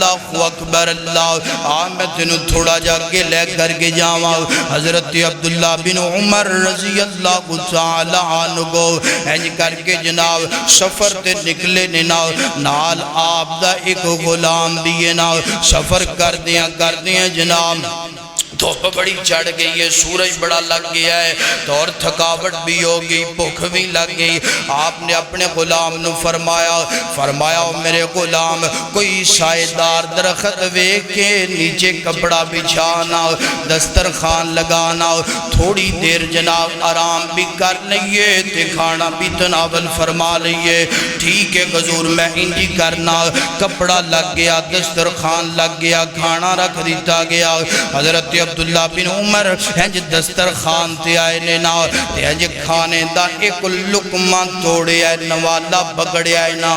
اللہ اکبر اللہ میں تینوں تھوڑا جا کے لے کر کے جاواں حضرت عبداللہ بن عمر رضی اللہ تعالی عنہ کو انج کر کے جناب سفر تے نکلے نال آپ دا ایک غلام بھی نا سفر کر دیاں جناب دھوپ بڑی چڑھ گئی ہے سورج بڑا لگ گیا ہے تو اور تھکاوٹ بھی ہو گئی بھوک بھی لگ گئی آپ نے اپنے غلام نو فرمایا میرے غلام کوئی سائیدار درخت ویکھ کے نیچے کپڑا بچھانا دسترخوان لگانا تھوڑی دیر جناب آرام بھی کر لئیے تے کھانا بھی تناول فرما لئیے ٹھیک ہے حضور میں انجی کرنا کپڑا لگ گیا دسترخوان لگ گیا کھانا رکھ دیتا گیا حضرت عبداللہ بن عمر ہنج دسترخوان تے آئے لینا تے ہنج کھانے دا ایک لقمہ توڑے آئے نوالا بگڑے آئے نا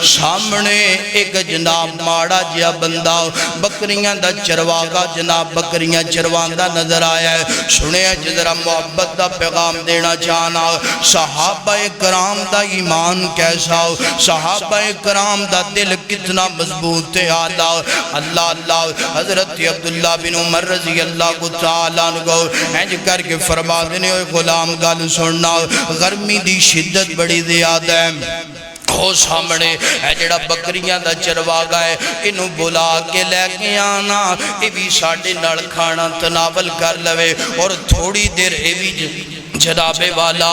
سامنے ایک جناب ماڑا جیا بندہ بکریاں دا چرواگا جناب بکریاں چرواندہ نظر آیا ہے سنے جذرا محبت دا پیغام دینا چاہنا صحابہ کرام دا ایمان کیسا صحابہ کرام دا دل کتنا مضبوط ہے اللہ حضرت عبداللہ بن عمر رضی اللہ کو تعالیٰ عنہ ہنج کر کے فرما دینے ہوئے غلام گال سننا گرمی دی شدت بڑی زیادہ ہے ہو سامنے ہے جڑا بکریاں دا چرواگا ہے انہوں بلا کے لے کے آنا یہ بھی ساڑھے نڑ کھانا تناول کر لوے اور تھوڑی دیر یہ بھی جناب والا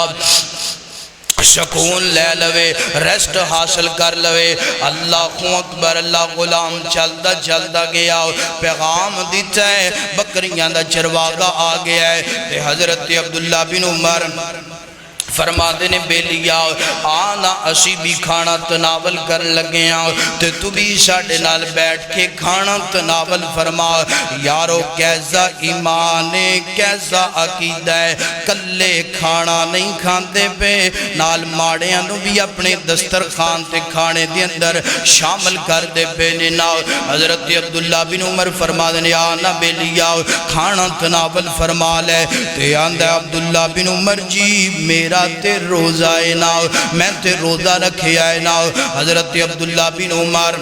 سکون لے لوے ریسٹ حاصل کر لوے اللہ اکبر اللہ غلام چلدا گیا پیغام دیتا ہے بکریاں دا چرواگا آ گیا ہے تے حضرت عبداللہ بن عمر فرما دینے بے لیا آنا اسی بھی کھانا تناول کر لگے تے تو بھی ساڑھے نال بیٹھ کے کھانا تناول فرما یارو کیسا ایمان کیسا عقیدہ ہے کلے کھانا نہیں کھاندے پہ نال ماڑے انو بھی اپنے دسترخوان تے کھانے دے اندر شامل کر دے پہ نینا حضرت عبداللہ بن عمر فرما دینے آنا بے لیا کھانا تناول فرما لے تے آندہ عبداللہ بن عمر جی میرا تے روزہ آئے ناؤ میں تے روزہ رکھے آئے ناؤ حضرت عبداللہ بن عمر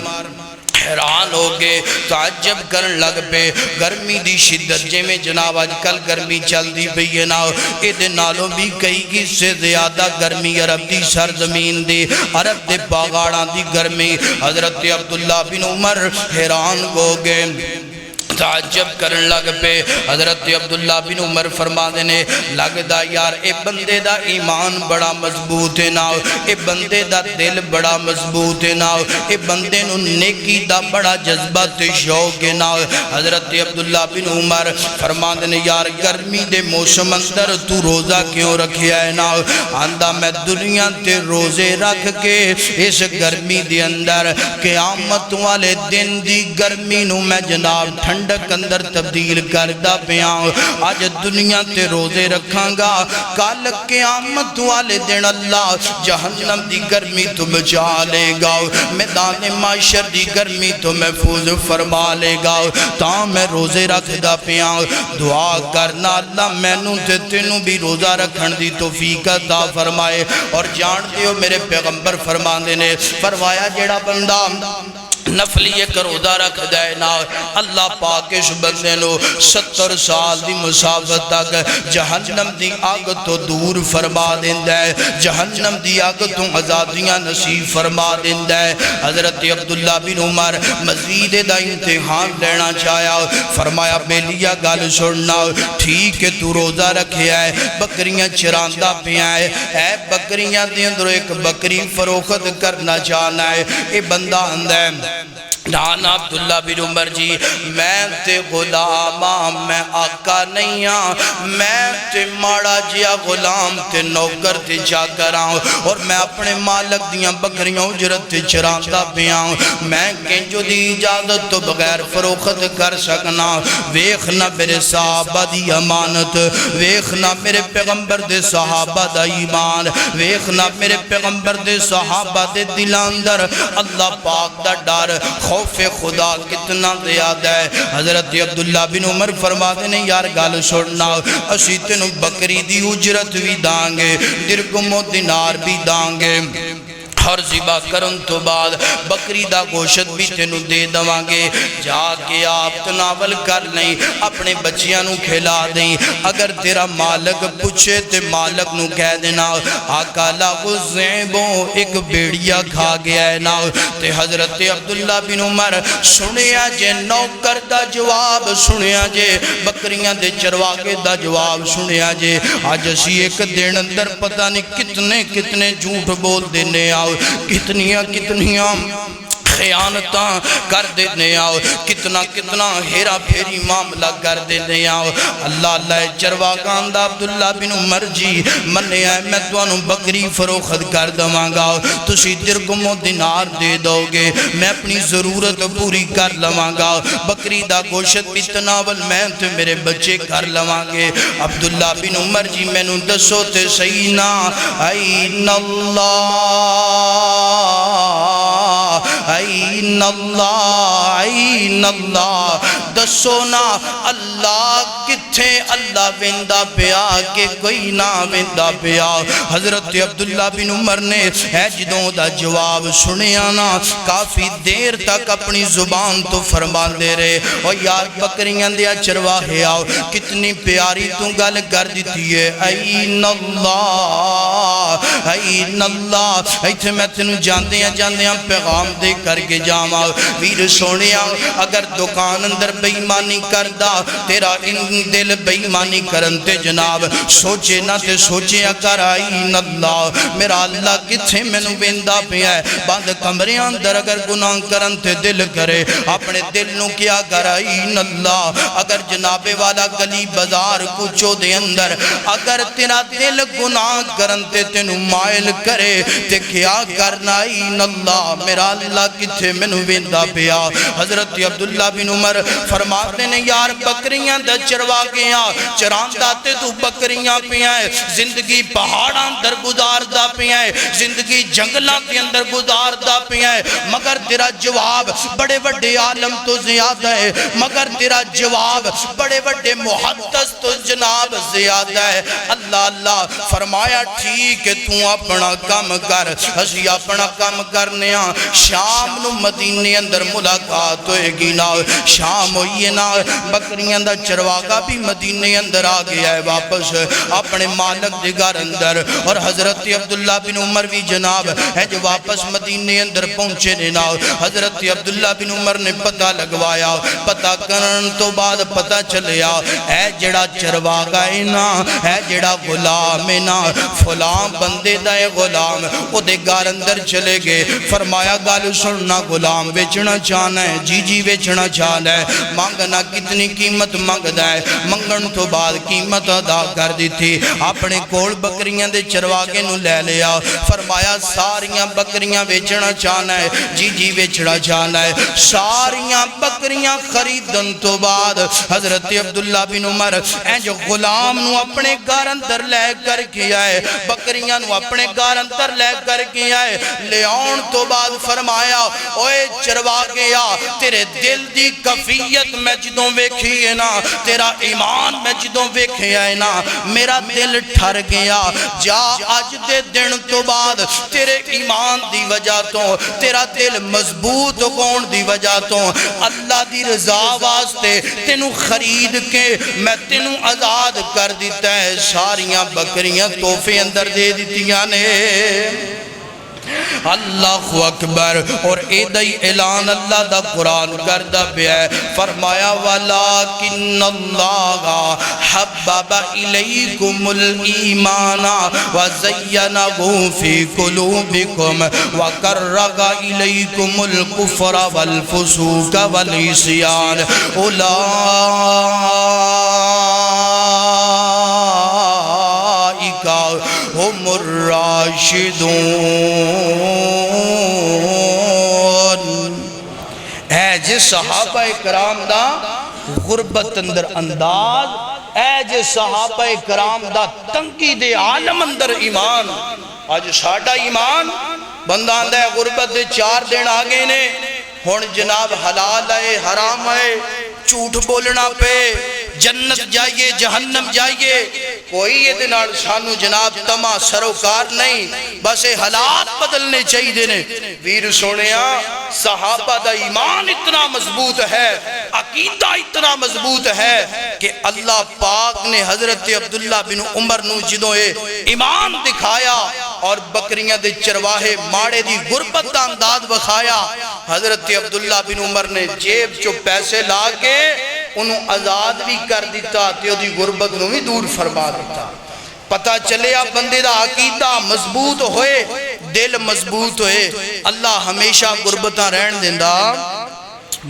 حیران ہو گئے تعجب کرن لگ پہ گرمی دی شدت جے میں جناب آج کل گرمی چل دی پہ ناؤ ایدے نالوں بھی کئی کی سے زیادہ گرمی عرب دی سرزمین دی عرب دے باغاڑاں دی گرمی حضرت عبداللہ بن عمر حیران ہو گئے تعجب کرن لگ پہ حضرت عبداللہ بن عمر فرما دینے لگ دا یار اے بندے دا ایمان بڑا مضبوط ہے ناؤ اے بندے دا دل بڑا مضبوط ہے ناؤ اے بندے نو نیکی دا بڑا جذبت شوق ہے ناؤ حضرت عبداللہ بن عمر فرما دینے یار گرمی دے موسم اندر تو روزہ کیوں رکھے آئے ناؤ آندہ میں دنیا تے روزے رکھ کے اس گرمی دے اندر قیامت والے دن دی گرمی نو میں جناب ٹھنڈ اندر تبدیل کردہ پیاں آج دنیا تے روزے رکھاں گا کال قیامت والے دن اللہ جہنم دی گرمی تو بچا لے گا میدان معاشر دی گرمی تو محفوظ فرما لے گا تا میں روزے رکھ دا پیاں دعا کرنا اللہ میں نوں تے تینوں بھی روزہ رکھن دی توفیق عطا فرمائے اور جان دیو میرے پیغمبر فرما دینے فرمایا جیڑا بندہ نفلی ایک روزہ رکھ دائے نا اللہ پاک اس بندے نو 70 سال دی مسافت تک جہنم دی آگ تو دور فرما دیندہ ہے جہنم دی آگ تو آزادیاں نصیب فرما دیندہ ہے حضرت عبداللہ بن عمر مزید دا امتحان لینا چاہیا فرمایا بے لیا گال سننا ٹھیک ہے تو روزہ رکھے آئے بکریاں چراندہ پہ آئے اے بکریاں دی اندر ایک بکری فروخت کرنا چاہنا ہے اے بندہ اندہ ہے نانا عبداللہ بن عمر جی میں تے غلام میں آقا نہیں ہاں میں تے ماڑا جیا غلام تے نوکر تے جا کر آؤں اور میں اپنے مالک دیاں بکریوں اجرت تے چراندہ بھی آؤں میں کنجو دی اجازت تو بغیر فروخت کر سکنا ویخنا میرے صحابہ دی امانت ویخنا میرے پیغمبر دے صحابہ دا ایمان ویخنا میرے پیغمبر دے صحابہ دے دلاندر اللہ پاک دا ڈار خوف خدا کتنا زیادہ ہے حضرت عبداللہ بن عمر فرما دینے یار گال سننا اسی تینوں بکری دی اجرت بھی دانگے درگم و دینار بھی دانگے اور ذبح کرن تو بعد بکری دا گوشت بھی تینو دے دوانگے، جا کے آپ تناول کر لیں، اپنے بچیاں نو کھلا دیں۔ اگر تیرا مالک پوچھے تے مالک نو کہہ دینا آقا لاغو زیبوں ایک بیڑیا کھا گیا ہے نا۔ تے حضرت عبداللہ بن عمر سنیا جے نوکر دا جواب، سنیا جے بکریاں دے چرواگے دا جواب، سنیا جے آج اسی ایک دن اندر پتہ نہیں کتنے جھوٹ بول دینے آؤ، کتنیاں خیانتاں کر دینے آؤ، کتنا ہیرا پھیری معاملہ کر دینے آؤ۔ اللہ چرواگان دا عبداللہ بن عمر جی مننے آئے میں توانوں بکری فروخت کر دوانگا، تسی درگم و دینار دے دو گے، میں اپنی ضرورت پوری کر لوانگا، بکری دا گوشت بھی تناول میں تے میرے بچے کر لوانگے۔ عبداللہ بن عمر جی میں نوں دسو تے سینا این اللہ دسونا اللہ کتھے اللہ ویندہ پیا کہ کوئی نہ ویندہ پیا۔ حضرت عبداللہ بن عمر نے اے جدوں دا جواب سنیا نا کافی دیر تک اپنی زبان تو فرمان دے رہے، اور یار بکریاں دیا چرواہے آؤ کتنی پیاری تو گل کر دیتی ہے۔ این اللہ ایتھے میں تینوں جاندیاں پیغام دے کر کے جاما، ویر سونیا اگر دکان اندر بیمانی کردہ تیرا ان دل بیمانی کرنتے جناب سوچے نہ تے سوچے اگر این اللہ میرا اللہ کتھے میں نو بیندہ پیا ہے، باندھ کمریاں اندر اگر گناہ کرنتے دل کرے اپنے دل نو کیا کر این اللہ، اگر جناب والا گلی بازار کچھو دے اندر اگر تیرا دل گناہ کرنتے تینو مائل کرے تے کیا کرنا این اللہ میرا اللہ کتھے میں نو بیندہ پیا۔ حضرت عبداللہ بن عمر فرماتے نے یار بکریاں دا چروا گیا چران داتے تو بکریاں پیا ہے، زندگی پہاڑاں اندر گزار دا پیا ہے، زندگی جنگلاں کے اندر گزار دا پیا ہے، مگر تیرا جواب بڑے بڑے عالم تو زیادہ ہے، مگر تیرا جواب بڑے بڑے محدث تو جناب زیادہ ہے۔ اللہ فرمایا ٹھیک ہے تو اپنا کام کر، اسی اپنا کام کرنے ہاں شام نو مدینے اندر ملاقات ہوئے گی نا، شام ہوئیے نا بکریاں دا چرواگا بھی مدینے اندر آ گیا ہے واپس اپنے مالک دے گھر اندر، اور حضرت عبداللہ بن عمر بھی جناب ہے جو واپس مدینے اندر پہنچے نا۔ حضرت عبداللہ بن عمر نے پتہ لگوایا، پتہ کرن تو بعد پتہ چلیا اے جڑا چرواگا ہے نا، اے جڑا غلام ہے نا، فلاں بندے دا غلام او دے گھر اندر چلے گئے، فرمایا گالو سننا غلام ویچنا چاہنا ہے، جی ویچنا چاہنا ہے، مانگنا کتنی قیمت مانگدا ہے، منگن تو بعد قیمت ادا کر دی تھی، اپنے کول بکریاں دے چرواگے نو لے لیا، فرمایا ساریاں بکریاں ویچنا چاہنا ہے، جی ویچنا چاہنا ہے، ساریاں بکریاں خریدن تو بعد حضرت عبداللہ بن عمر اے جو غلام نو اپنے گھر اندر لے کر کیا ہے، بکریاں نو اپنے گھر اندر لے کر کیا ہے، لے آن تو بعد فرمایا اوے چروا گیا تیرے دل دی کفیت میں جدوں ویکھی ہے نا، تیرا ایمان میں جدوں ویکھی ہے نا، میرا دل ٹھر گیا، جا آج دے دن تو بعد تیرے ایمان دی وجہ تو تیرا دل مضبوط کون دی وجہ تو اللہ دی رضا واسطے تینوں خرید کے میں تینوں آزاد کر دیتا ہے، ساریاں بکریاں تحفے اندر دے دیتیاں نے۔ اللہ اکبر، اور ایدائی اعلان اللہ دا قرآن کردہ پہ ہے، فرمایا وَلَكِنَّ اللَّهَ حَبَّبَ إِلَيْكُمُ الْإِيمَانَ وَزَيَّنَهُ فِي قُلُوبِكُمْ وَكَرَّهَ إِلَيْكُمُ الْكُفْرَ وَالْفُسُوقَ وَالْعِصْيَانَ أُولَئِكَ هُمُ الراشدون۔ اے جے صحابہ کرام دا غربت اندر انداز، اے جے صحابہ کرام دا تنگی دے عالم اندر ایمان، آج ساڑھا ایمان بندہ اندہ ہے غربت دے 4 دن آگے نے، ہون جناب حلال ہے حرام ہے، جھوٹ بولنا پہ جنت جائیے جہنم جائیے، کوئی یہ نال سانو جناب تما سروکار نہیں، بس حالات بدلنے چاہیے دینے۔ ویر سونیا صحابہ دا ایمان اتنا مضبوط ہے، عقیدہ اتنا مضبوط ہے کہ اللہ پاک نے حضرت عبداللہ بن عمر نو جدوں ایمان دکھایا اور بکریاں دے چرواہے ماڑے دی غربت دا انداز بخایا، حضرت عبداللہ بن عمر نے جیب چو پیسے لا کے انہوں آزاد بھی کر دیتا، تیو دی غربت نو بھی دور فرما دیتا۔ پتہ چلے آپ بندے دا عقیدہ مضبوط ہوئے، دل مضبوط ہوئے، اللہ ہمیشہ غربتاں رہن دیندہ۔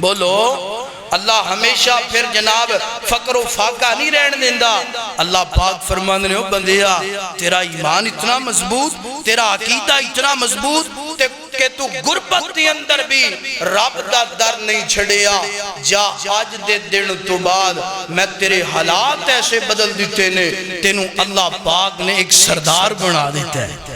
بولو اللہ ہمیشہ پھر جناب فقر و فاقہ نہیں رہن دیندہ۔ اللہ پاک فرمان رہے ہو بندیا تیرا ایمان اتنا مضبوط، تیرا عقیدہ اتنا مضبوط کہ تو غربت دی اندر بھی رب دا در نہیں چھڑیا، جا آج دے دن تو بعد میں تیرے حالات ایسے بدل دیتے نے، تینوں اللہ پاک نے ایک سردار بنا دیتا ہے۔